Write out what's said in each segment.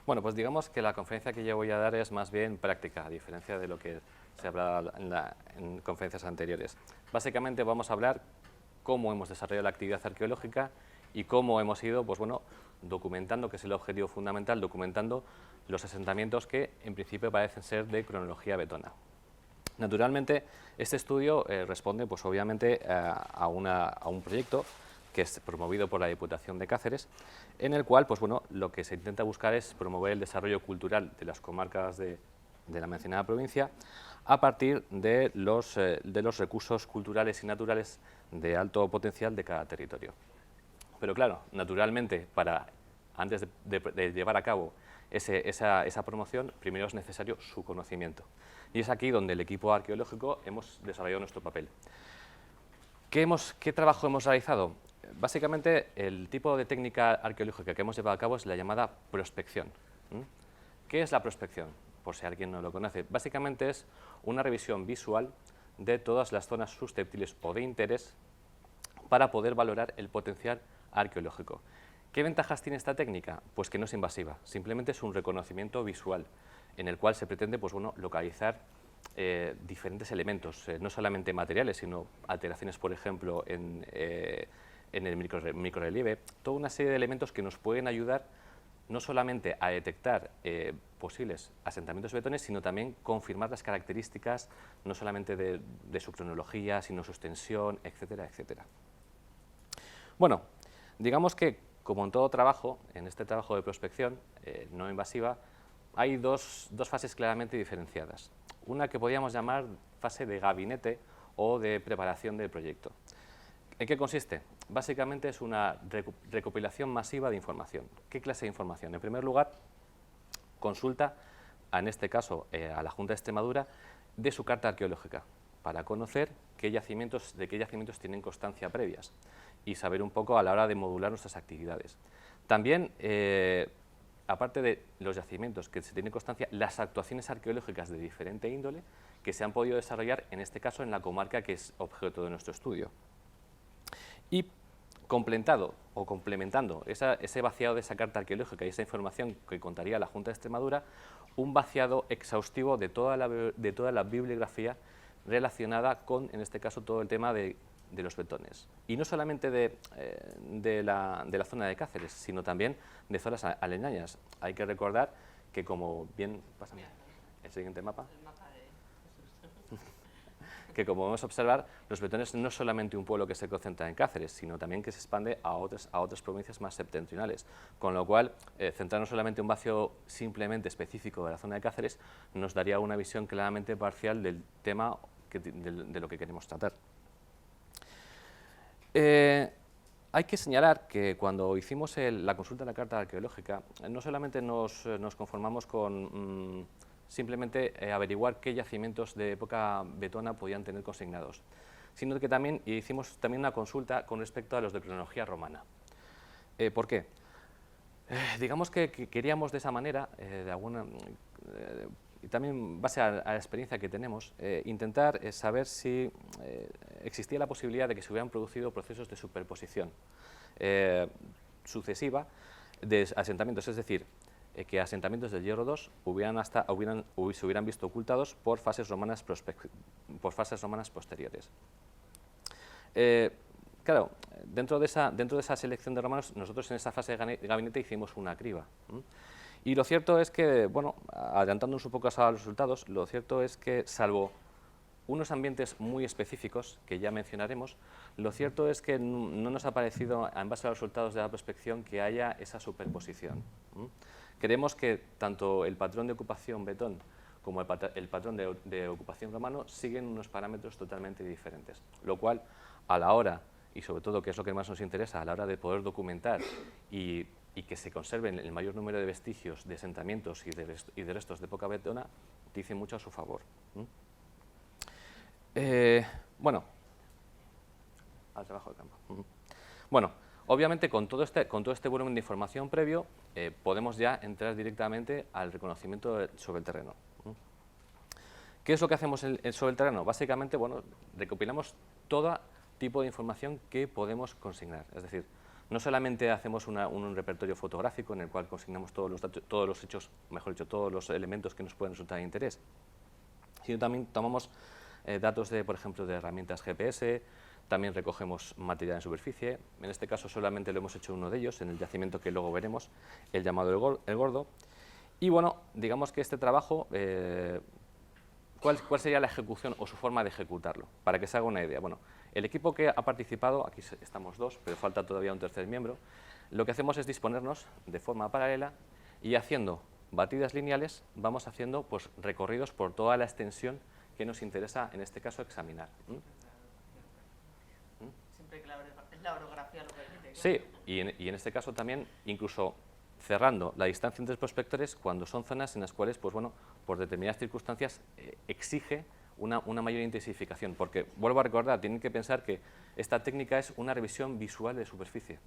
Bueno, pues digamos que la conferencia que yo voy a dar es más bien práctica, a diferencia de lo que se ha hablado en conferencias anteriores. Básicamente vamos a hablar cómo hemos desarrollado la actividad arqueológica y cómo hemos ido, pues bueno, documentando, que es el objetivo fundamental, documentando los asentamientos que en principio parecen ser de cronología betona. Naturalmente, este estudio responde, pues obviamente, a un proyecto que es promovido por la Diputación de Cáceres, en el cual, pues bueno, lo que se intenta buscar es promover el desarrollo cultural de las comarcas de la mencionada provincia a partir de los recursos culturales y naturales de alto potencial de cada territorio. Pero claro, naturalmente, antes de llevar a cabo esa promoción, primero es necesario su conocimiento. Y es aquí donde el equipo arqueológico hemos desarrollado nuestro papel. ¿Qué trabajo hemos realizado? Básicamente, el tipo de técnica arqueológica que hemos llevado a cabo es la llamada prospección. ¿Qué es la prospección? Por si alguien no lo conoce. Básicamente es una revisión visual de todas las zonas susceptibles o de interés para poder valorar el potencial arqueológico. ¿Qué ventajas tiene esta técnica? Pues que no es invasiva, simplemente es un reconocimiento visual en el cual se pretende, pues bueno, localizar diferentes elementos, no solamente materiales, sino alteraciones, por ejemplo, en el microrelieve, toda una serie de elementos que nos pueden ayudar no solamente a detectar posibles asentamientos betones, sino también confirmar las características, no solamente de su cronología, sino su extensión, etcétera, etcétera. Bueno, digamos que, como en todo trabajo, en este trabajo de prospección no invasiva, hay dos fases claramente diferenciadas. Una que podríamos llamar fase de gabinete o de preparación del proyecto. ¿En qué consiste? Básicamente es una recopilación masiva de información. ¿Qué clase de información? En primer lugar, consulta, en este caso a la Junta de Extremadura, de su carta arqueológica, para conocer de qué yacimientos tienen constancia previas y saber un poco a la hora de modular nuestras actividades. También, aparte de los yacimientos que se tiene constancia, las actuaciones arqueológicas de diferente índole que se han podido desarrollar, en este caso, en la comarca que es objeto de nuestro estudio. Y complementando ese vaciado de esa carta arqueológica y esa información que contaría la Junta de Extremadura, un vaciado exhaustivo de toda la bibliografía relacionada con, en este caso, todo el tema de los betones. Y no solamente de la zona de Cáceres, sino también de zonas aledañas. Hay que recordar que, como bien pasa el siguiente mapa, que como vamos a observar, los betones no es solamente un pueblo que se concentra en Cáceres, sino también que se expande a otras provincias más septentrionales, con lo cual centrarnos solamente en un vacío simplemente específico de la zona de Cáceres nos daría una visión claramente parcial del tema de lo que queremos tratar. Hay que señalar que cuando hicimos la consulta de la carta arqueológica, no solamente nos conformamos con simplemente averiguar qué yacimientos de época betona podían tener consignados, sino que también hicimos una consulta con respecto a los de cronología romana. ¿Por qué? Digamos que queríamos de esa manera, y también en base a la experiencia que tenemos, intentar saber si existía la posibilidad de que se hubieran producido procesos de superposición sucesiva de asentamientos, es decir, que asentamientos del Hierro II se hubieran visto ocultados por fases romanas posteriores. Claro, dentro de esa selección de romanos, nosotros en esa fase de gabinete hicimos una criba. Y lo cierto es que, bueno, adelantándonos un poco a los resultados, lo cierto es que, salvo unos ambientes muy específicos, que ya mencionaremos, lo cierto es que no nos ha parecido, en base a los resultados de la prospección, que haya esa superposición. Creemos que tanto el patrón de ocupación betón como el patrón de ocupación romano siguen unos parámetros totalmente diferentes, lo cual, a la hora, y sobre todo, que es lo que más nos interesa, a la hora de poder documentar y que se conserven el mayor número de vestigios de asentamientos y de restos de época betona, dice mucho a su favor. Bueno, al trabajo de campo. Bueno, obviamente con todo este volumen de información previo, podemos ya entrar directamente al reconocimiento sobre el terreno. ¿Qué es lo que hacemos sobre el terreno? Básicamente, bueno, recopilamos todo tipo de información que podemos consignar, es decir, No solamente hacemos un repertorio fotográfico en el cual consignamos todos los datos, todos los hechos, mejor dicho, todos los elementos que nos pueden resultar de interés, sino también tomamos datos de, por ejemplo, de herramientas GPS, también recogemos material en superficie. En este caso solamente lo hemos hecho uno de ellos, en el yacimiento que luego veremos, el llamado El Gordo. Y bueno, digamos que este trabajo, ¿cuál sería la ejecución o su forma de ejecutarlo? Para que se haga una idea. Bueno, el equipo que ha participado, aquí estamos dos, pero falta todavía un tercer miembro, lo que hacemos es disponernos de forma paralela y haciendo batidas lineales vamos haciendo pues, recorridos por toda la extensión que nos interesa, en este caso, examinar. Siempre que la orografía lo permite. Sí, y en este caso también, incluso cerrando la distancia entre prospectores cuando son zonas en las cuales, pues bueno, por determinadas circunstancias exige una mayor intensificación, porque, vuelvo a recordar, tienen que pensar que esta técnica es una revisión visual de superficie,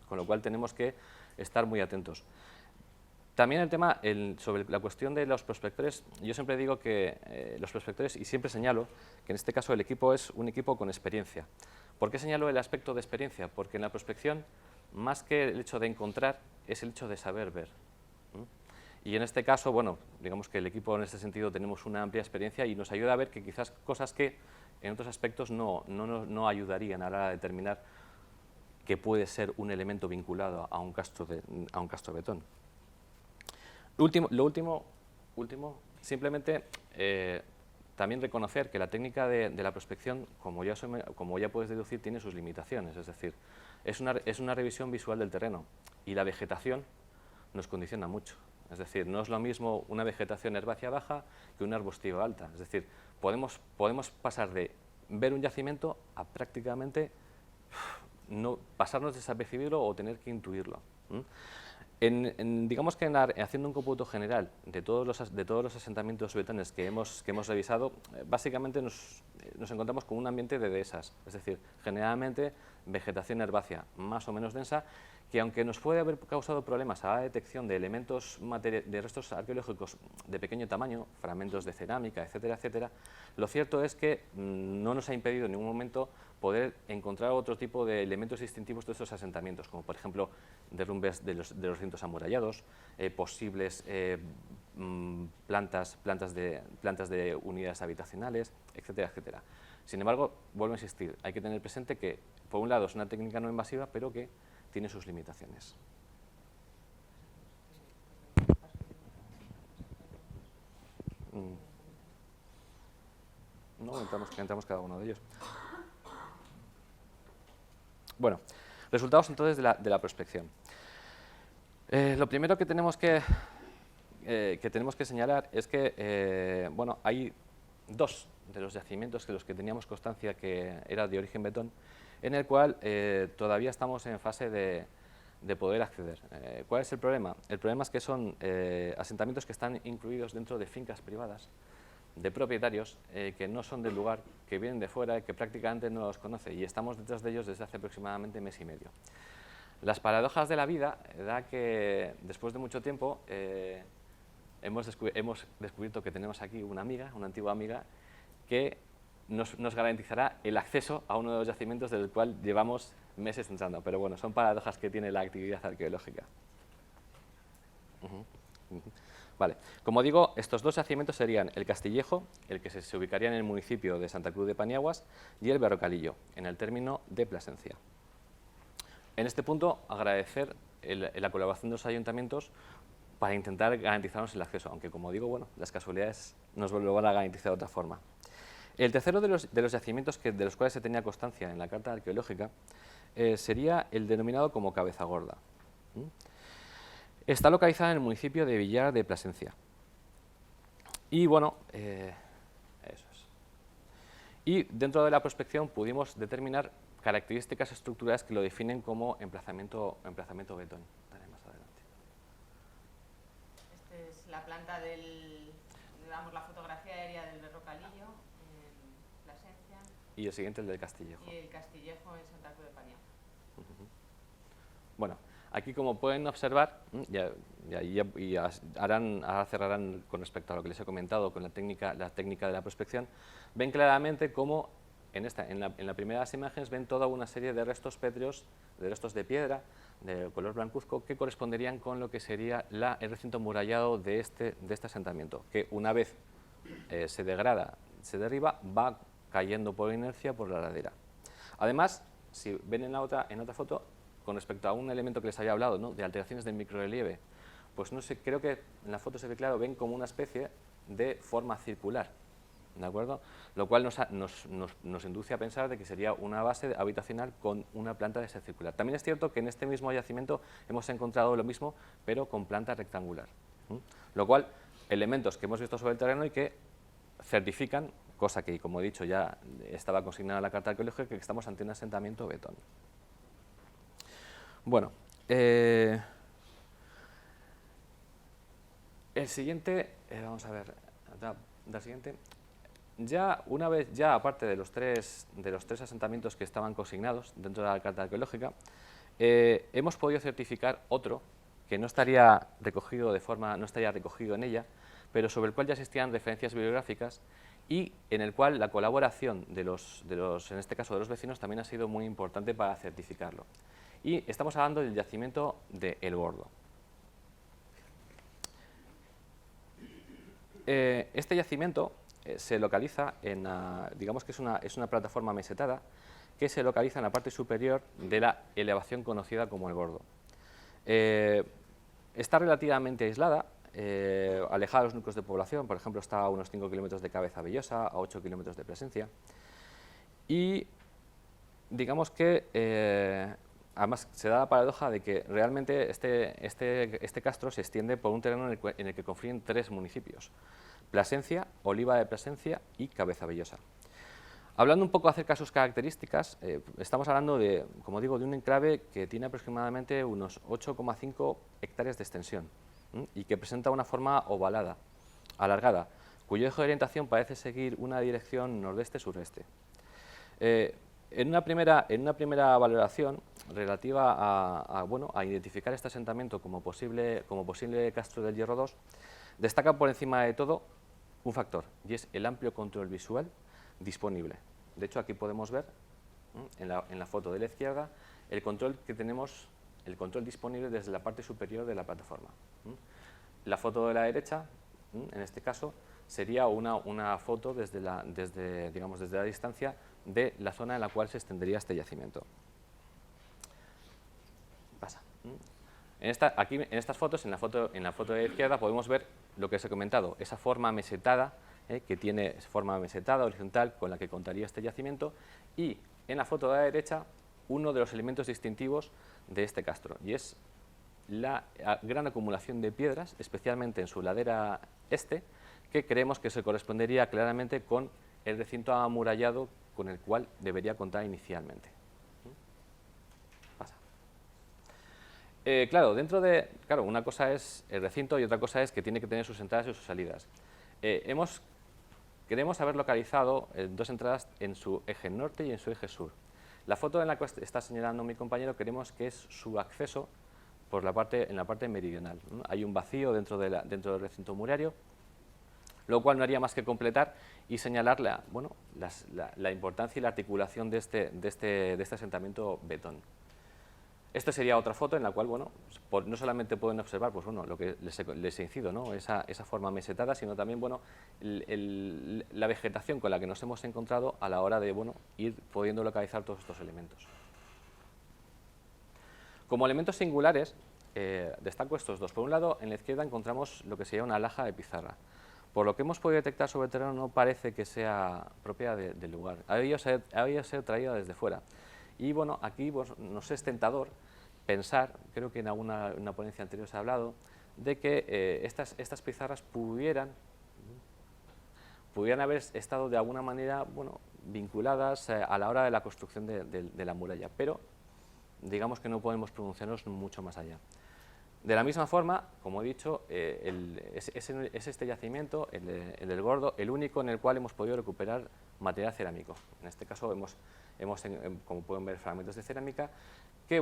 con lo cual tenemos que estar muy atentos. También el tema sobre la cuestión de los prospectores, yo siempre digo que los prospectores, y siempre señalo que en este caso el equipo es un equipo con experiencia. ¿Por qué señalo el aspecto de experiencia? Porque en la prospección, más que el hecho de encontrar, es el hecho de saber ver. Y en este caso, bueno, digamos que el equipo en este sentido tenemos una amplia experiencia y nos ayuda a ver que quizás cosas que en otros aspectos no ayudarían a la hora de determinar que puede ser un elemento vinculado a un castro betón. Lo último, simplemente también reconocer que la técnica de la prospección, como ya puedes deducir, tiene sus limitaciones, es decir, es una revisión visual del terreno y la vegetación nos condiciona mucho. Es decir, no es lo mismo una vegetación herbácea baja que una arbustiva alta. Es decir, podemos pasar de ver un yacimiento a prácticamente no pasarnos desapercibido o tener que intuirlo. Digamos que haciendo un cómputo general de todos los asentamientos betones que hemos revisado, básicamente nos encontramos con un ambiente de dehesas, es decir, generalmente vegetación herbácea más o menos densa, que aunque nos puede haber causado problemas a la detección de elementos de restos arqueológicos de pequeño tamaño, fragmentos de cerámica, etcétera, etcétera, lo cierto es que no nos ha impedido en ningún momento poder encontrar otro tipo de elementos distintivos de estos asentamientos, como por ejemplo derrumbes de los recintos amurallados, posibles plantas de unidades habitacionales, etcétera, etcétera. Sin embargo, vuelvo a insistir, hay que tener presente que, por un lado, es una técnica no invasiva, pero que tiene sus limitaciones. No, entramos cada uno de ellos. Bueno, resultados entonces de la prospección. Lo primero que tenemos que señalar es que bueno, hay dos de los yacimientos de los que teníamos constancia que era de origen betón, en el cual todavía estamos en fase de poder acceder. ¿Cuál es el problema? El problema es que son asentamientos que están incluidos dentro de fincas privadas de propietarios que no son del lugar, que vienen de fuera y que prácticamente no los conoce, y estamos detrás de ellos desde hace aproximadamente mes y medio. Las paradojas de la vida da que después de mucho tiempo hemos descubierto que tenemos aquí una antigua amiga, que nos garantizará el acceso a uno de los yacimientos del cual llevamos meses entrando. Pero bueno, son paradojas que tiene la actividad arqueológica. Vale, como digo, estos dos yacimientos serían el Castillejo, el que se ubicaría en el municipio de Santa Cruz de Paniaguas, y el Berrocalillo, en el término de Plasencia. En este punto, agradecer la colaboración de los ayuntamientos para intentar garantizarnos el acceso, aunque, como digo, bueno, las casualidades nos lo van a garantizar de otra forma. El tercero de los yacimientos de los cuales se tenía constancia en la carta arqueológica sería el denominado como Cabeza Gorda. Está localizada en el municipio de Villar de Plasencia. Y bueno, eso es. Y dentro de la prospección pudimos determinar características estructurales que lo definen como emplazamiento betón. Dale más adelante. Esta es la planta digamos, la fotografía aérea del Berrocalillo en Plasencia. Y el siguiente, el del Castillejo. Y el Castillejo en Santa Cruz de Paniagua. Bueno, aquí como pueden observar, ahora cerrarán con respecto a lo que les he comentado con la técnica de la prospección, ven claramente cómo en la primera de las imágenes ven toda una serie de restos pétreos, de restos de piedra, de color blancuzco, que corresponderían con lo que sería el recinto amurallado de este asentamiento, que una vez se degrada, se derriba, va cayendo por inercia por la ladera. Además, si ven en otra foto, con respecto a un elemento que les había hablado, ¿no?, de alteraciones del microrelieve, pues no sé, creo que en la foto se ve claro, ven como una especie de forma circular, ¿de acuerdo? Lo cual nos induce a pensar de que sería una base habitacional con una planta de ser circular. También es cierto que en este mismo yacimiento hemos encontrado lo mismo, pero con planta rectangular. Lo cual, elementos que hemos visto sobre el terreno y que certifican, cosa que, como he dicho, ya estaba consignada en la carta arqueológica, que estamos ante un asentamiento betón. Bueno, el siguiente, vamos a ver, del siguiente. Ya una vez, ya aparte de los tres asentamientos que estaban consignados dentro de la carta arqueológica, hemos podido certificar otro que no estaría recogido en ella, pero sobre el cual ya existían referencias bibliográficas y en el cual la colaboración en este caso de los vecinos, también ha sido muy importante para certificarlo. Y estamos hablando del yacimiento de El Gordo. Este yacimiento se localiza digamos que es una plataforma mesetada que se localiza en la parte superior de la elevación conocida como El Gordo. Está relativamente aislada, alejada de los núcleos de población, por ejemplo, está a unos 5 kilómetros de Cabezavellosa, a 8 kilómetros de Plasencia, y digamos que además se da la paradoja de que realmente este castro se extiende por un terreno en el que confluyen 3 municipios: Plasencia, Oliva de Plasencia y Cabezavellosa. Hablando un poco acerca de sus características, estamos hablando de, como digo, de un enclave que tiene aproximadamente unos 8,5 hectáreas de extensión y que presenta una forma ovalada, alargada, cuyo eje de orientación parece seguir una dirección nordeste-sureste. En una primera valoración relativa a identificar este asentamiento como posible castro del Hierro II, destaca por encima de todo un factor, y es el amplio control visual disponible. De hecho, aquí podemos ver en la foto de la izquierda el control que tenemos, el control disponible desde la parte superior de la plataforma. La foto de la derecha, en este caso, sería una foto desde la distancia de la zona en la cual se extendería este yacimiento. Pasa. En estas fotos, en la foto de la izquierda, podemos ver lo que os he comentado, esa forma mesetada, que tiene forma mesetada horizontal con la que contaría este yacimiento, y en la foto de la derecha, uno de los elementos distintivos de este castro, y es la gran acumulación de piedras, especialmente en su ladera este, que creemos que se correspondería claramente con el recinto amurallado con el cual debería contar inicialmente. Pasa. Claro, una cosa es el recinto y otra cosa es que tiene que tener sus entradas y sus salidas. Queremos haber localizado 2 entradas en su eje norte y en su eje sur. La foto en la que está señalando mi compañero creemos que es su acceso en la parte meridional. Hay un vacío dentro del recinto murario, lo cual no haría más que completar y señalar la importancia y la articulación de este asentamiento betón. Esta sería otra foto en la cual, no solamente pueden observar lo que les he incido, ¿no?, esa forma mesetada, sino también la vegetación con la que nos hemos encontrado a la hora de ir pudiendo localizar todos estos elementos. Como elementos singulares, destaco estos dos. Por un lado, en la izquierda encontramos lo que sería una laja de pizarra. Por lo que hemos podido detectar sobre el terreno, no parece que sea propia del lugar. Había sido traída desde fuera. Y aquí nos es tentador pensar, creo que en una ponencia anterior se ha hablado, de que estas pizarras pudieran haber estado de alguna manera vinculadas a la hora de la construcción de la muralla, pero digamos que no podemos pronunciarnos mucho más allá. De la misma forma, como he dicho, es este yacimiento, el del Gordo, el único en el cual hemos podido recuperar material cerámico. En este caso como pueden ver, fragmentos de cerámica que,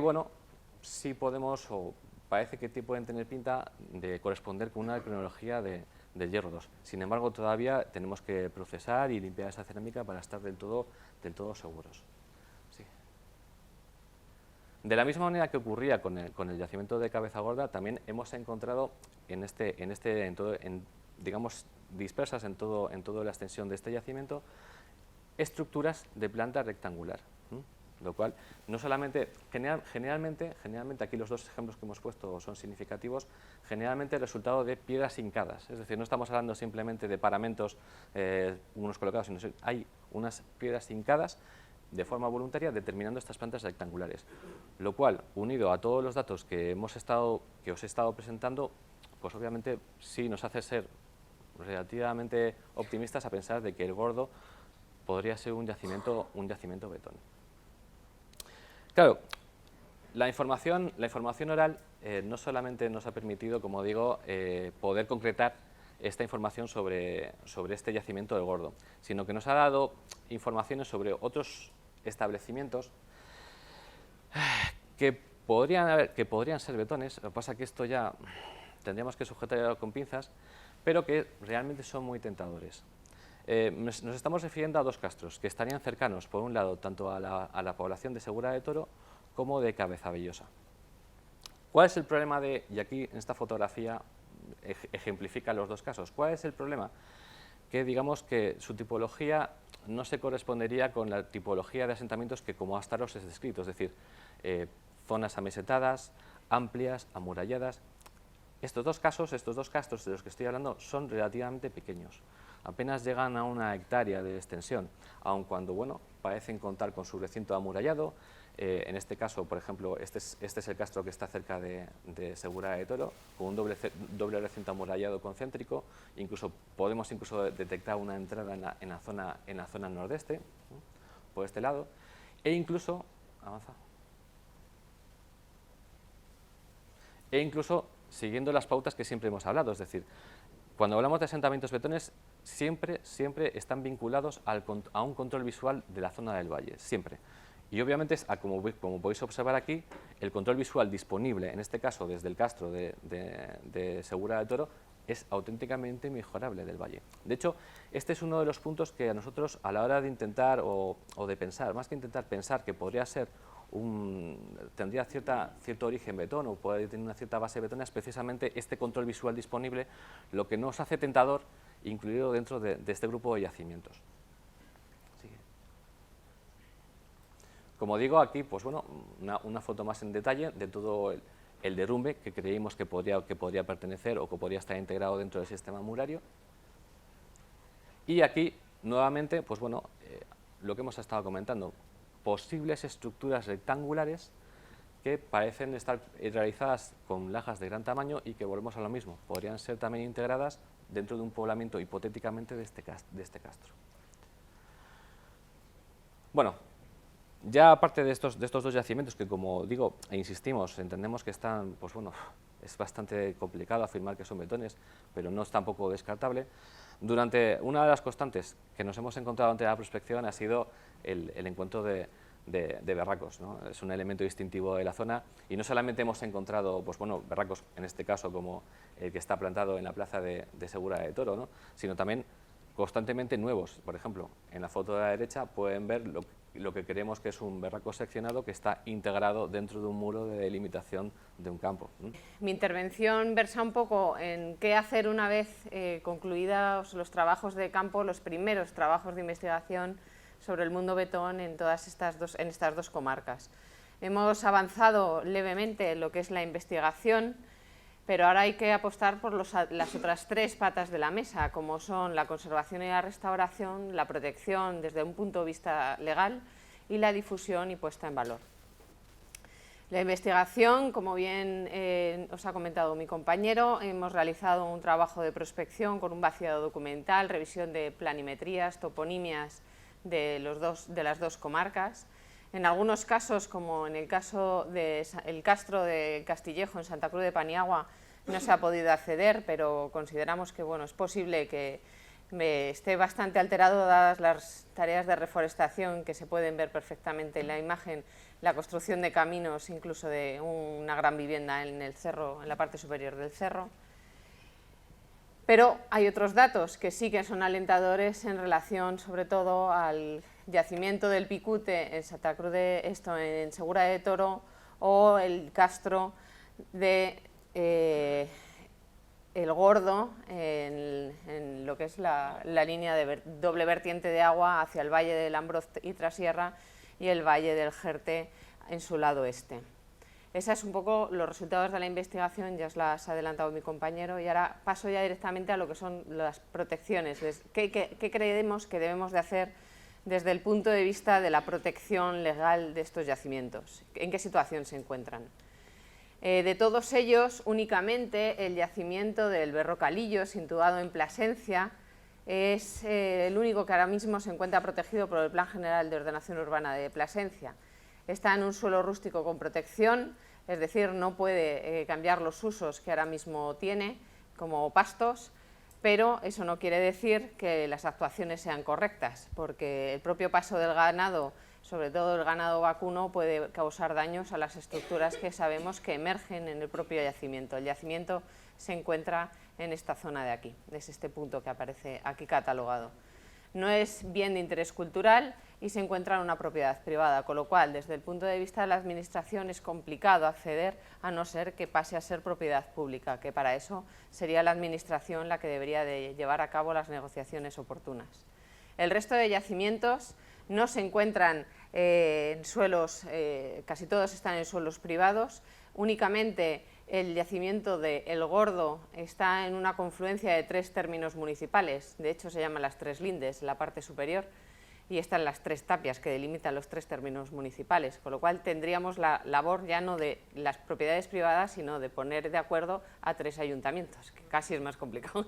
sí podemos, o parece que pueden tener pinta de corresponder con una cronología de del hierro 2. Sin embargo, todavía tenemos que procesar y limpiar esa cerámica para estar del todo seguros. Sí. De la misma manera que ocurría con el yacimiento de Cabeza Gorda, también hemos encontrado digamos, dispersas en toda la extensión de este yacimiento, estructuras de planta rectangular. Lo cual, no solamente, generalmente, aquí los dos ejemplos que hemos puesto son significativos, generalmente el resultado de piedras hincadas, es decir, no estamos hablando simplemente de paramentos unos colocados, sino que hay unas piedras hincadas de forma voluntaria determinando estas plantas rectangulares, lo cual, unido a todos los datos que os he estado presentando, pues obviamente sí nos hace ser relativamente optimistas a pensar de que el Gordo podría ser un yacimiento betón. Claro, la información oral no solamente nos ha permitido, como digo, poder concretar esta información sobre este yacimiento del Gordo, sino que nos ha dado informaciones sobre otros establecimientos que podrían ser betones. Lo que pasa es que esto ya tendríamos que sujetarlo con pinzas, pero que realmente son muy tentadores. Nos estamos refiriendo a dos castros que estarían cercanos, por un lado, tanto a la población de Segura de Toro como de Cabezabellosa. ¿Cuál es el problema y aquí en esta fotografía ejemplifica los dos casos? ¿Cuál es el problema? Que digamos que su tipología no se correspondería con la tipología de asentamientos que como hasta ahora os he descrito, es decir, zonas amesetadas, amplias, amuralladas. Estos dos castros de los que estoy hablando son relativamente pequeños, apenas llegan a 1 hectárea de extensión, aun cuando, bueno, parecen contar con su recinto amurallado. En este caso, por ejemplo, este es el castro que está cerca de Segura de Toro, con un doble recinto amurallado concéntrico. Podemos detectar una entrada en la zona nordeste, ¿no?, por este lado, e incluso siguiendo las pautas que siempre hemos hablado, es decir, cuando hablamos de asentamientos betones, siempre están vinculados a un control visual de la zona del valle, siempre. Y obviamente, como podéis observar aquí, el control visual disponible, en este caso desde el castro de Segura de Toro, es auténticamente mejorable del valle. De hecho, este es uno de los puntos que a nosotros, a la hora de intentar o de pensar, más que intentar pensar que podría ser tendría cierto origen betón o puede tener una cierta base betona, es precisamente este control visual disponible lo que nos hace tentador incluirlo dentro de este grupo de yacimientos. Como digo, aquí, pues bueno, una foto más en detalle de todo el derrumbe que creímos que podría pertenecer o que podría estar integrado dentro del sistema murario. Y aquí, nuevamente, pues bueno, lo que hemos estado comentando, posibles estructuras rectangulares que parecen estar realizadas con lajas de gran tamaño y que volvemos a lo mismo, podrían ser también integradas dentro de un poblamiento hipotéticamente de este castro. Bueno, ya aparte de estos dos yacimientos que, como digo e insistimos, entendemos que están, pues bueno, es bastante complicado afirmar que son betones, pero no es tampoco descartable. Una de las constantes que nos hemos encontrado ante la prospección ha sido el encuentro de berracos, ¿no? Es un elemento distintivo de la zona y no solamente hemos encontrado, pues bueno, berracos en este caso como el que está plantado en la plaza de Segura de Toro, ¿no?, sino también constantemente nuevos. Por ejemplo, en la foto de la derecha pueden ver lo que creemos que es un berraco seccionado que está integrado dentro de un muro de delimitación de un campo. Mi intervención versa un poco en qué hacer una vez concluidos los trabajos de campo, los primeros trabajos de investigación sobre el mundo betón en estas dos comarcas. Hemos avanzado levemente en lo que es la investigación, pero ahora hay que apostar por las otras 3 patas de la mesa, como son la conservación y la restauración, la protección desde un punto de vista legal y la difusión y puesta en valor. La investigación, como bien os ha comentado mi compañero, hemos realizado un trabajo de prospección con un vaciado documental, revisión de planimetrías, toponimias de las dos comarcas. En algunos casos, como en el caso del castro de Castillejo en Santa Cruz de Paniagua, no se ha podido acceder, pero consideramos que bueno, es posible que esté bastante alterado dadas las tareas de reforestación que se pueden ver perfectamente en la imagen, la construcción de caminos, incluso de una gran vivienda en el cerro, en la parte superior del cerro. Pero hay otros datos que sí que son alentadores en relación sobre todo al yacimiento del Picute en Santa Cruz en Segura de Toro, o el castro de El Gordo en lo que es la línea de doble vertiente de agua hacia el Valle del Ambroz y Trasierra y el Valle del Jerte en su lado este. Esos es un poco los resultados de la investigación, ya os las ha adelantado mi compañero, y ahora paso ya directamente a lo que son las protecciones. ¿Qué creemos que debemos de hacer desde el punto de vista de la protección legal de estos yacimientos? ¿En qué situación se encuentran? De todos ellos, únicamente el yacimiento del Berrocalillo, situado en Plasencia, es el único que ahora mismo se encuentra protegido por el Plan General de Ordenación Urbana de Plasencia. Está en un suelo rústico con protección, es decir, no puede cambiar los usos que ahora mismo tiene, como pastos, pero eso no quiere decir que las actuaciones sean correctas, porque el propio paso del ganado, sobre todo el ganado vacuno, puede causar daños a las estructuras que sabemos que emergen en el propio yacimiento. El yacimiento se encuentra en esta zona de aquí, es este punto que aparece aquí catalogado. No es bien de interés cultural y se encuentra en una propiedad privada, con lo cual, desde el punto de vista de la Administración, es complicado acceder a no ser que pase a ser propiedad pública, que para eso sería la Administración la que debería de llevar a cabo las negociaciones oportunas. El resto de yacimientos no se encuentran en suelos, casi todos están en suelos privados, únicamente el yacimiento de El Gordo está en una confluencia de 3 términos municipales, de hecho se llaman las 3 lindes, la parte superior, y están las 3 tapias que delimitan los 3 términos municipales, con lo cual tendríamos la labor ya no de las propiedades privadas, sino de poner de acuerdo a 3 ayuntamientos, que casi es más complicado.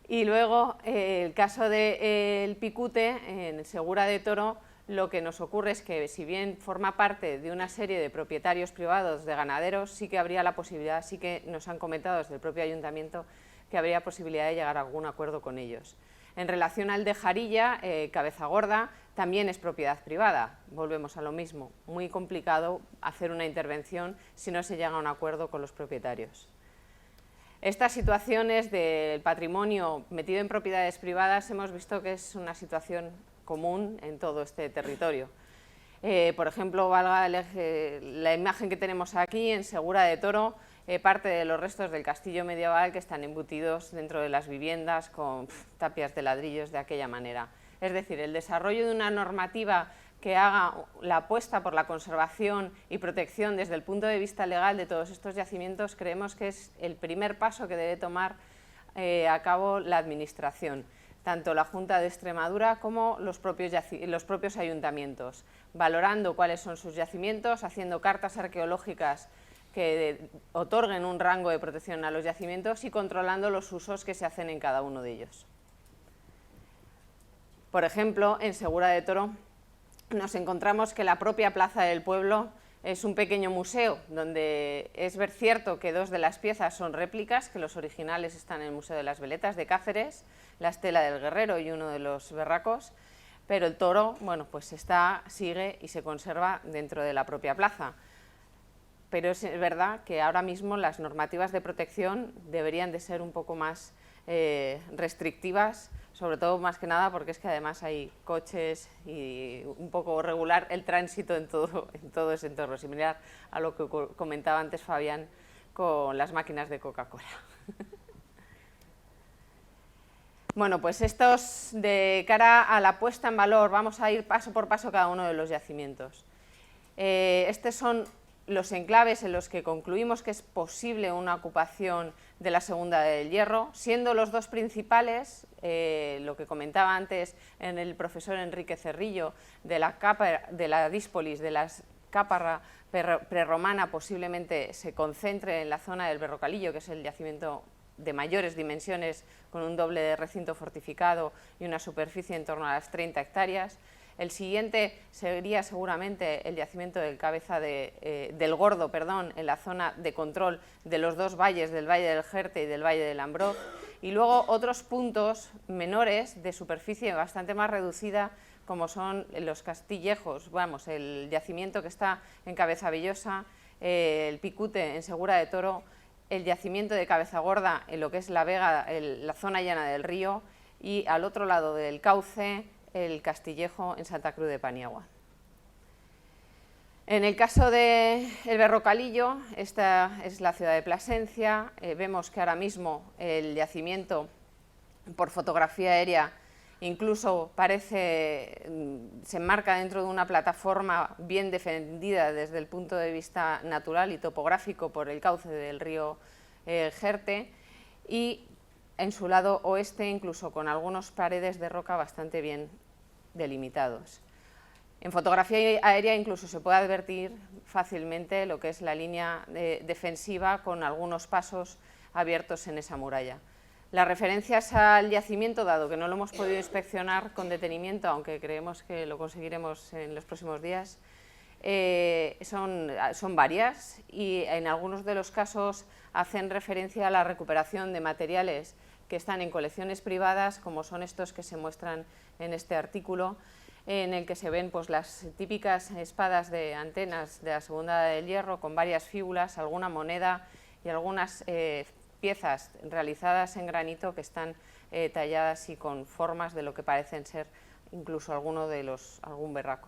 Y luego, el caso del Picute, en Segura de Toro, lo que nos ocurre es que, si bien forma parte de una serie de propietarios privados de ganaderos, sí que habría la posibilidad, sí que nos han comentado desde el propio ayuntamiento, que habría posibilidad de llegar a algún acuerdo con ellos. En relación al de Jarilla, Cabeza Gorda, también es propiedad privada, volvemos a lo mismo, muy complicado hacer una intervención si no se llega a un acuerdo con los propietarios. Estas situaciones del patrimonio metido en propiedades privadas hemos visto que es una situación común en todo este territorio. Por ejemplo, valga la imagen que tenemos aquí, en Segura de Toro, parte de los restos del castillo medieval que están embutidos dentro de las viviendas con tapias de ladrillos de aquella manera. Es decir, el desarrollo de una normativa que haga la apuesta por la conservación y protección desde el punto de vista legal de todos estos yacimientos, creemos que es el primer paso que debe tomar a cabo la Administración, tanto la Junta de Extremadura como los propios ayuntamientos, valorando cuáles son sus yacimientos, haciendo cartas arqueológicas que otorguen un rango de protección a los yacimientos y controlando los usos que se hacen en cada uno de ellos. Por ejemplo, en Segura de Toro nos encontramos que la propia Plaza del Pueblo es un pequeño museo, donde es cierto que 2 de las piezas son réplicas, que los originales están en el Museo de las Veletas de Cáceres, la estela del Guerrero y uno de los berracos, pero el toro, bueno, pues sigue y se conserva dentro de la propia plaza. Pero es verdad que ahora mismo las normativas de protección deberían de ser un poco más restrictivas, sobre todo más que nada porque es que además hay coches y un poco regular el tránsito en todo ese entorno, similar a lo que comentaba antes Fabián con las máquinas de Coca-Cola. Bueno, pues estos, de cara a la puesta en valor, vamos a ir paso por paso cada uno de los yacimientos. Estos son los enclaves en los que concluimos que es posible una ocupación de la Segunda del Hierro, siendo los 2 principales, lo que comentaba antes en el profesor Enrique Cerrillo, de la díspolis, de la cáparra prerromana, posiblemente se concentre en la zona del Berrocalillo, que es el yacimiento de mayores dimensiones, con un doble recinto fortificado y una superficie en torno a las 30 hectáreas. El siguiente sería seguramente el yacimiento del del Gordo, en la zona de control de los 2 valles, del Valle del Jerte y del Valle del Ambroz, y luego otros puntos menores de superficie bastante más reducida, como son los Castillejos, el yacimiento que está en Cabezavillosa, el Picute en Segura de Toro, el yacimiento de Cabeza Gorda en lo que es la vega, la zona llana del río, y al otro lado del cauce el Castillejo en Santa Cruz de Paniagua. En el caso del Berrocalillo, esta es la ciudad de Plasencia. Vemos que ahora mismo el yacimiento, por fotografía aérea, incluso se enmarca dentro de una plataforma bien defendida desde el punto de vista natural y topográfico por el cauce del río Jerte, y en su lado oeste incluso con algunas paredes de roca bastante bien delimitados. En fotografía aérea incluso se puede advertir fácilmente lo que es la línea defensiva con algunos pasos abiertos en esa muralla. Las referencias al yacimiento, dado que no lo hemos podido inspeccionar con detenimiento, aunque creemos que lo conseguiremos en los próximos días, son varias, y en algunos de los casos hacen referencia a la recuperación de materiales que están en colecciones privadas, como son estos que se muestran en este artículo, en el que se ven pues, las típicas espadas de antenas de la Segunda Edad del Hierro con varias fíbulas, alguna moneda y algunas piezas realizadas en granito que están talladas y con formas de lo que parecen ser incluso algún berraco.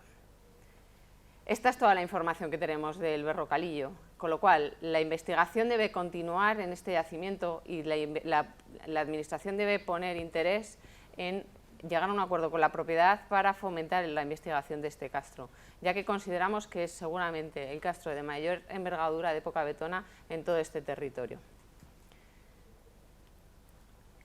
Esta es toda la información que tenemos del Berrocalillo, con lo cual la investigación debe continuar en este yacimiento y la Administración debe poner interés en llegar a un acuerdo con la propiedad para fomentar la investigación de este castro, ya que consideramos que es seguramente el castro de mayor envergadura de época betona en todo este territorio.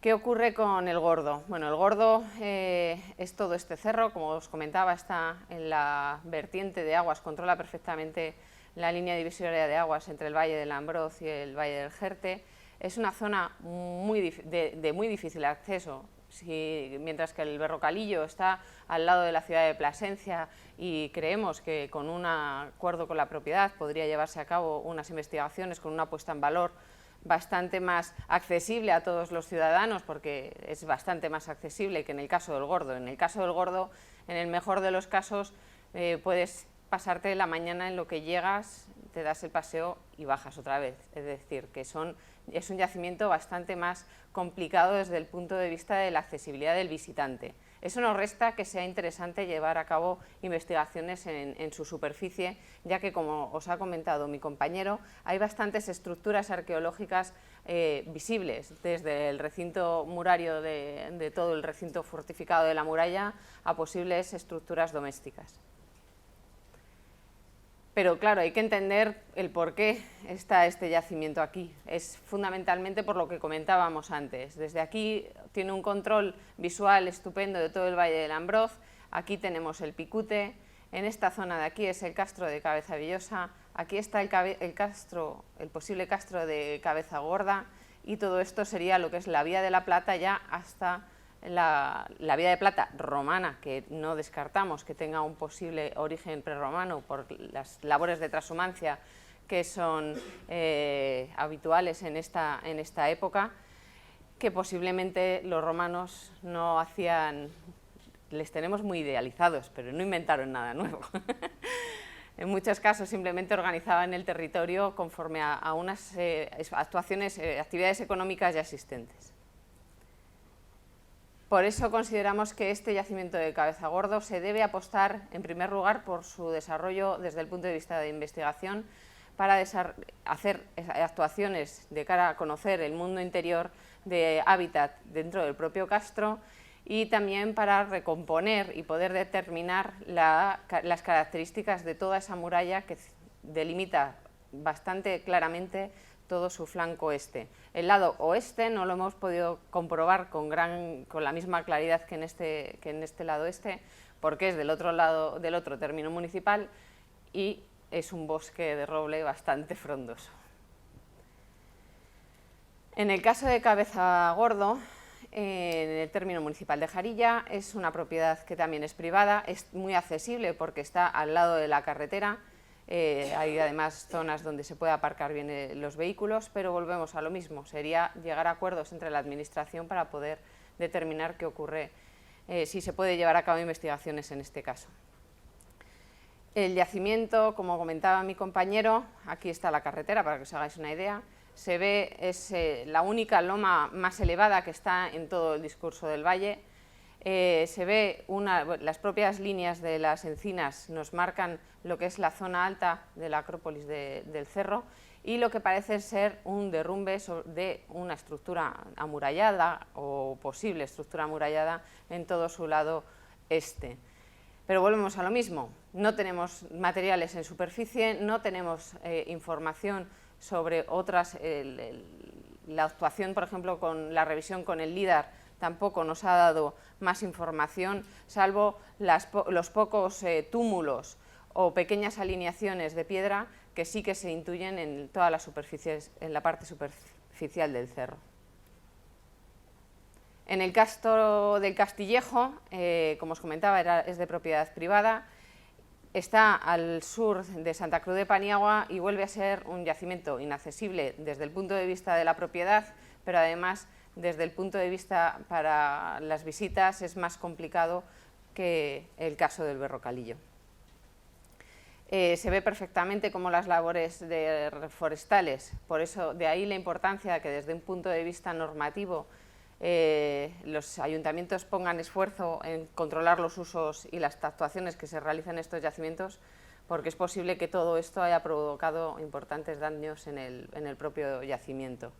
¿Qué ocurre con el Gordo? Bueno, el Gordo es todo este cerro, como os comentaba, está en la vertiente de aguas, controla perfectamente la línea divisoria de aguas entre el Valle del Ambroz y el Valle del Jerte. Es una zona de muy difícil acceso. Mientras que el Berrocalillo está al lado de la ciudad de Plasencia y creemos que con un acuerdo con la propiedad podría llevarse a cabo unas investigaciones con una puesta en valor bastante más accesible a todos los ciudadanos, porque es bastante más accesible que en el caso del Gordo. En el caso del Gordo, en el mejor de los casos, puedes pasarte la mañana en lo que llegas, te das el paseo y bajas otra vez. Es decir, que es un yacimiento bastante más complicado desde el punto de vista de la accesibilidad del visitante. Eso no resta que sea interesante llevar a cabo investigaciones en su superficie, ya que, como os ha comentado mi compañero, hay bastantes estructuras arqueológicas visibles, desde el recinto murario de todo el recinto fortificado de la muralla a posibles estructuras domésticas. Pero claro, hay que entender el por qué está este yacimiento aquí. Es fundamentalmente por lo que comentábamos antes. Desde aquí tiene un control visual estupendo de todo el Valle del Ambroz. Aquí tenemos el Picute. En esta zona de aquí es el castro de Cabeza Villosa. Aquí está el posible castro de Cabeza Gorda. Y todo esto sería lo que es la Vía de la Plata ya hasta la Vía de Plata romana, que no descartamos que tenga un posible origen prerromano por las labores de transhumancia que son habituales en esta época, que posiblemente los romanos no hacían, les tenemos muy idealizados, pero no inventaron nada nuevo. En muchos casos simplemente organizaban el territorio conforme a unas actividades económicas ya existentes. Por eso consideramos que este yacimiento de Cabeza Gordo se debe apostar, en primer lugar, por su desarrollo desde el punto de vista de investigación, para hacer actuaciones de cara a conocer el mundo interior de hábitat dentro del propio castro, y también para recomponer y poder determinar las características de toda esa muralla que delimita bastante claramente todo su flanco este. El lado oeste no lo hemos podido comprobar con la misma claridad que en este lado este, porque es del otro término municipal y es un bosque de roble bastante frondoso. En el caso de Cabeza Gordo, en el término municipal de Jarilla, es una propiedad que también es privada, es muy accesible porque está al lado de la carretera. Hay además zonas donde se puede aparcar bien los vehículos, pero volvemos a lo mismo, sería llegar a acuerdos entre la Administración para poder determinar qué ocurre, si se puede llevar a cabo investigaciones en este caso. El yacimiento, como comentaba mi compañero, aquí está la carretera para que os hagáis una idea, se ve, es la única loma más elevada que está en todo el discurso del valle. Se ve las propias líneas de las encinas nos marcan lo que es la zona alta de la acrópolis del cerro y lo que parece ser un derrumbe de una estructura amurallada o posible estructura amurallada en todo su lado este. Pero volvemos a lo mismo, no tenemos materiales en superficie, no tenemos información sobre otras, la actuación, por ejemplo, con la revisión con el LIDAR tampoco nos ha dado más información, salvo los pocos túmulos o pequeñas alineaciones de piedra que sí que se intuyen en todas las superficies, en la parte superficial del cerro. En el castro del Castillejo, como os comentaba, es de propiedad privada, está al sur de Santa Cruz de Paniagua y vuelve a ser un yacimiento inaccesible desde el punto de vista de la propiedad, pero además desde el punto de vista para las visitas es más complicado que el caso del Berrocalillo. Se ve perfectamente cómo las labores forestales, por eso de ahí la importancia de que desde un punto de vista normativo los ayuntamientos pongan esfuerzo en controlar los usos y las actuaciones que se realizan en estos yacimientos, porque es posible que todo esto haya provocado importantes daños en el propio yacimiento.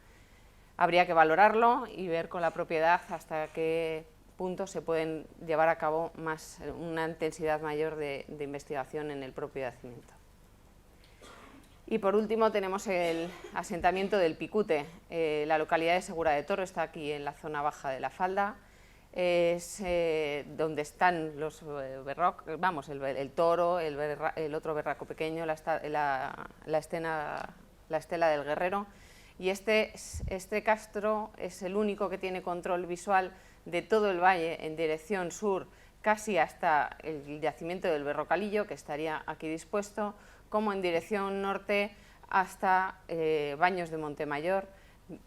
Habría que valorarlo y ver con la propiedad hasta qué punto se pueden llevar a cabo una intensidad mayor de investigación en el propio yacimiento. Y por último tenemos el asentamiento del Picute. La localidad de Segura de Toro está aquí en la zona baja de la falda, es donde están los el toro, el otro berraco pequeño, la estela del Guerrero, y este castro es el único que tiene control visual de todo el valle en dirección sur, casi hasta el yacimiento del Berrocalillo, que estaría aquí dispuesto, como en dirección norte hasta Baños de Montemayor,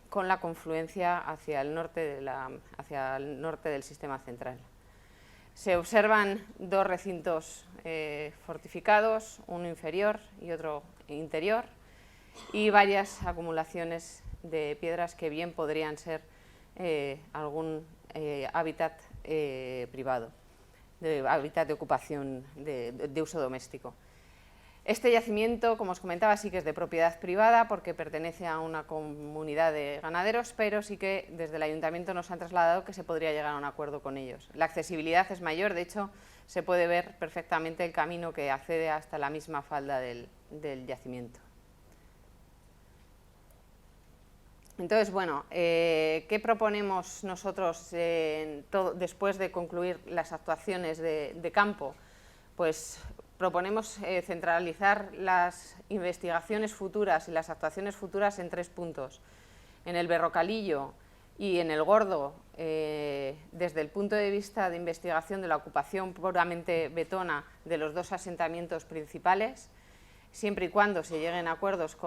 con la confluencia hacia el norte del sistema central. Se observan dos recintos fortificados, uno inferior y otro interior, y varias acumulaciones de piedras que bien podrían ser algún hábitat privado, hábitat de ocupación de uso doméstico. Este yacimiento, como os comentaba, sí que es de propiedad privada porque pertenece a una comunidad de ganaderos, pero sí que desde el ayuntamiento nos han trasladado que se podría llegar a un acuerdo con ellos. La accesibilidad es mayor, de hecho, se puede ver perfectamente el camino que accede hasta la misma falda del yacimiento. Entonces, bueno, ¿qué proponemos nosotros después de concluir las actuaciones de campo? Pues proponemos centralizar las investigaciones futuras y las actuaciones futuras en 3 puntos. En el Berrocalillo y en el Gordo, desde el punto de vista de investigación de la ocupación puramente betona de los 2 asentamientos principales, siempre y cuando se lleguen a acuerdos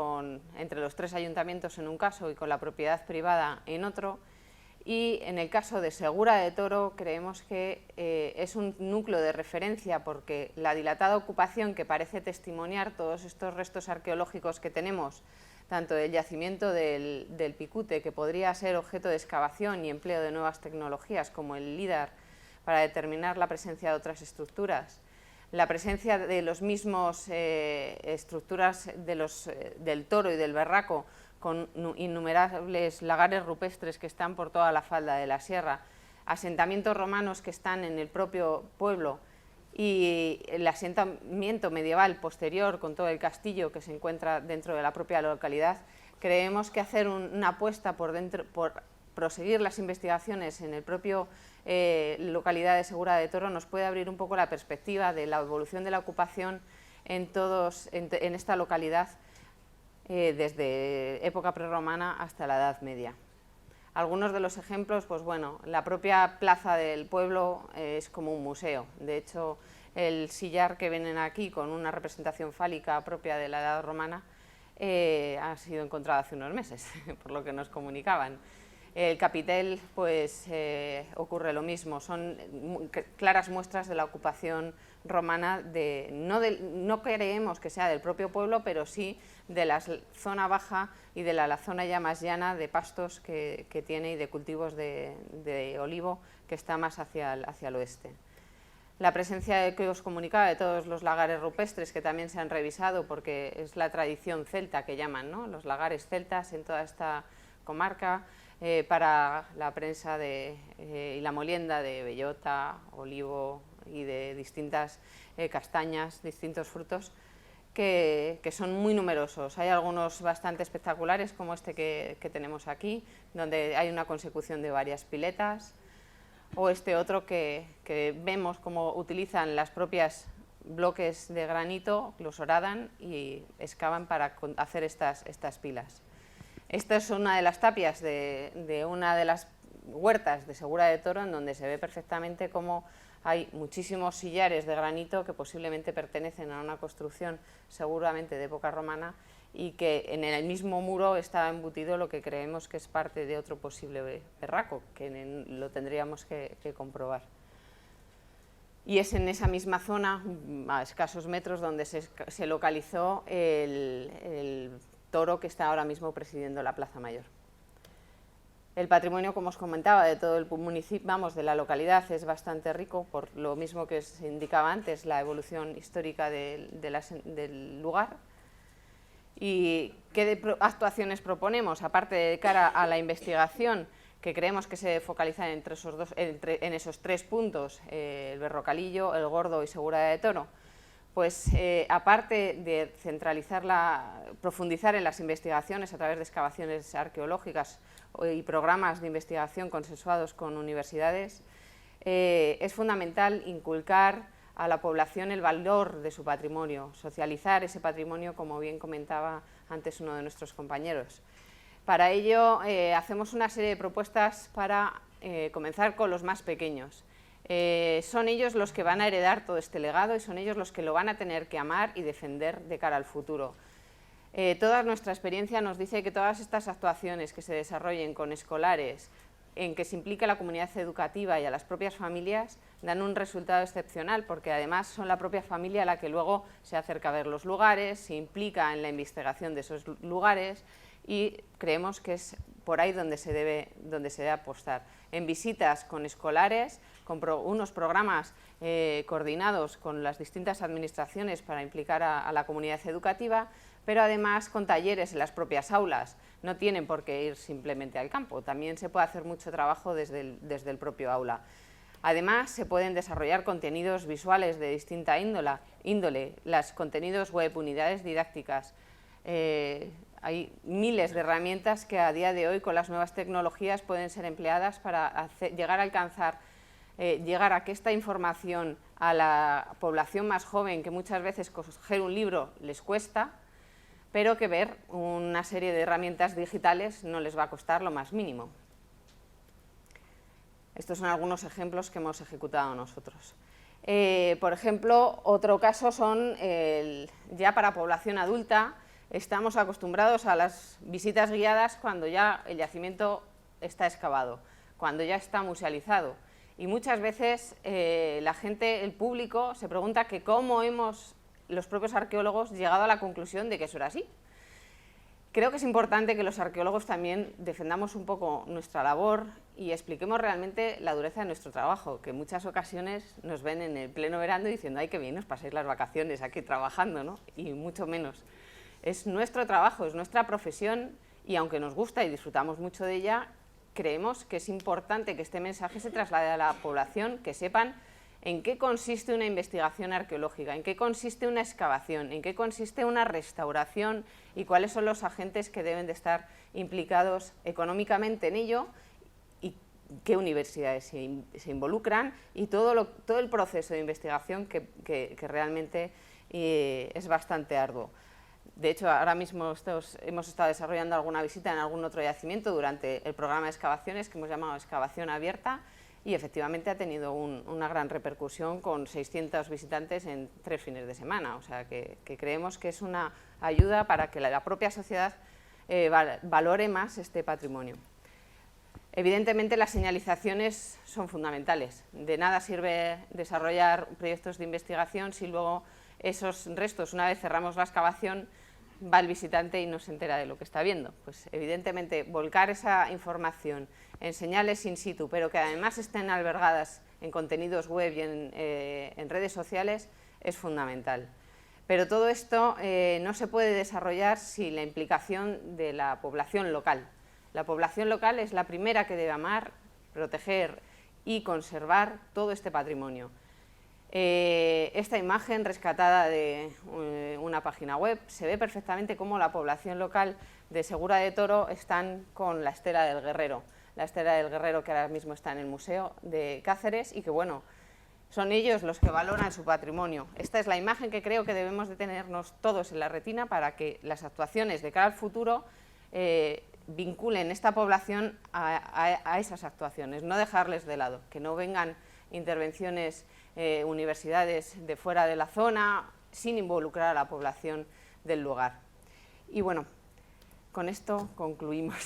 entre los 3 ayuntamientos en un caso y con la propiedad privada en otro. Y en el caso de Segura de Toro creemos que es un núcleo de referencia porque la dilatada ocupación que parece testimoniar todos estos restos arqueológicos que tenemos, tanto del yacimiento del Picute, que podría ser objeto de excavación y empleo de nuevas tecnologías como el LIDAR para determinar la presencia de otras estructuras, la presencia de los mismos estructuras del Toro y del Berraco, con innumerables lagares rupestres que están por toda la falda de la sierra, asentamientos romanos que están en el propio pueblo y el asentamiento medieval posterior con todo el castillo que se encuentra dentro de la propia localidad. Creemos que hacer una apuesta por proseguir las investigaciones en el propio localidad de Segura de Toro nos puede abrir un poco la perspectiva de la evolución de la ocupación en esta localidad desde época prerromana hasta la Edad Media. Algunos de los ejemplos, pues bueno, la propia plaza del pueblo es como un museo. De hecho, el sillar que vienen aquí con una representación fálica propia de la Edad Romana ha sido encontrado hace unos meses, por lo que nos comunicaban. El capitel, pues ocurre lo mismo, son claras muestras de la ocupación romana, no creemos que sea del propio pueblo, pero sí de la zona baja y de la zona ya más llana de pastos que tiene y de cultivos de olivo que está más hacia el oeste. La presencia que os comunicaba de todos los lagares rupestres que también se han revisado porque es la tradición celta que llaman, ¿no? Los lagares celtas en toda esta comarca, para la prensa y la molienda de bellota, olivo y de distintas castañas, distintos frutos que son muy numerosos. Hay algunos bastante espectaculares como este que tenemos aquí, donde hay una consecución de varias piletas, o este otro que vemos cómo utilizan las propias bloques de granito, los horadan y excavan para hacer estas pilas. Esta es una de las tapias de una de las huertas de Segura de Toro, en donde se ve perfectamente cómo hay muchísimos sillares de granito que posiblemente pertenecen a una construcción seguramente de época romana y que en el mismo muro está embutido lo que creemos que es parte de otro posible verraco, que lo tendríamos que comprobar. Y es en esa misma zona, a escasos metros, donde se localizó el toro que está ahora mismo presidiendo la Plaza Mayor. El patrimonio, como os comentaba, de todo el municipio, de la localidad, es bastante rico, por lo mismo que os indicaba antes, la evolución histórica del lugar. ¿Y qué actuaciones proponemos? Aparte de cara a la investigación, que creemos que se focaliza en esos tres puntos, el Berrocalillo, el Gordo y Segura de Toro, pues aparte de profundizar en las investigaciones a través de excavaciones arqueológicas y programas de investigación consensuados con universidades, es fundamental inculcar a la población el valor de su patrimonio, socializar ese patrimonio, como bien comentaba antes uno de nuestros compañeros. Para ello hacemos una serie de propuestas para comenzar con los más pequeños. Son ellos los que van a heredar todo este legado y son ellos los que lo van a tener que amar y defender de cara al futuro. Toda nuestra experiencia nos dice que todas estas actuaciones que se desarrollen con escolares, en que se implique a la comunidad educativa y a las propias familias, dan un resultado excepcional, porque además son la propia familia la que luego se acerca a ver los lugares, se implica en la investigación de esos lugares y creemos que es por ahí donde se debe apostar. En visitas con escolares, con unos programas coordinados con las distintas administraciones para implicar a la comunidad educativa, pero además con talleres en las propias aulas. No tienen por qué ir simplemente al campo, también se puede hacer mucho trabajo desde el propio aula. Además, se pueden desarrollar contenidos visuales de distinta índole, los contenidos web, unidades didácticas. Hay miles de herramientas que a día de hoy, con las nuevas tecnologías, pueden ser empleadas para llegar a que esta información a la población más joven, que muchas veces coger un libro les cuesta, pero que ver una serie de herramientas digitales no les va a costar lo más mínimo. Estos son algunos ejemplos que hemos ejecutado nosotros. Por ejemplo, otro caso son, ya para población adulta, estamos acostumbrados a las visitas guiadas cuando ya el yacimiento está excavado, cuando ya está musealizado. Y muchas veces la gente, el público, se pregunta que cómo hemos, los propios arqueólogos, llegado a la conclusión de que eso era así. Creo que es importante que los arqueólogos también defendamos un poco nuestra labor y expliquemos realmente la dureza de nuestro trabajo, que en muchas ocasiones nos ven en el pleno verano diciendo ¡ay, qué bien, os pasáis las vacaciones aquí trabajando!, ¿no? Y mucho menos. Es nuestro trabajo, es nuestra profesión y aunque nos gusta y disfrutamos mucho de ella, creemos que es importante que este mensaje se traslade a la población, que sepan en qué consiste una investigación arqueológica, en qué consiste una excavación, en qué consiste una restauración y cuáles son los agentes que deben de estar implicados económicamente en ello y qué universidades se involucran y todo el proceso de investigación que realmente es bastante arduo. De hecho, ahora mismo hemos estado desarrollando alguna visita en algún otro yacimiento durante el programa de excavaciones que hemos llamado Excavación Abierta y efectivamente ha tenido una gran repercusión con 600 visitantes en 3 fines de semana. O sea que creemos que es una ayuda para que la propia sociedad valore más este patrimonio. Evidentemente las señalizaciones son fundamentales. De nada sirve desarrollar proyectos de investigación si luego esos restos, una vez cerramos la excavación, va el visitante y no se entera de lo que está viendo. Pues evidentemente volcar esa información en señales in situ, pero que además estén albergadas en contenidos web y en redes sociales, es fundamental. Pero todo esto no se puede desarrollar sin la implicación de la población local. La población local es la primera que debe amar, proteger y conservar todo este patrimonio. Esta imagen rescatada de una página web se ve perfectamente cómo la población local de Segura de Toro están con la estela del Guerrero. La estela del Guerrero que ahora mismo está en el Museo de Cáceres y que, bueno, son ellos los que valoran su patrimonio. Esta es la imagen que creo que debemos de tenernos todos en la retina para que las actuaciones de cara al futuro vinculen esta población a esas actuaciones, no dejarles de lado, que no vengan intervenciones, universidades de fuera de la zona, sin involucrar a la población del lugar. Y bueno, con esto concluimos.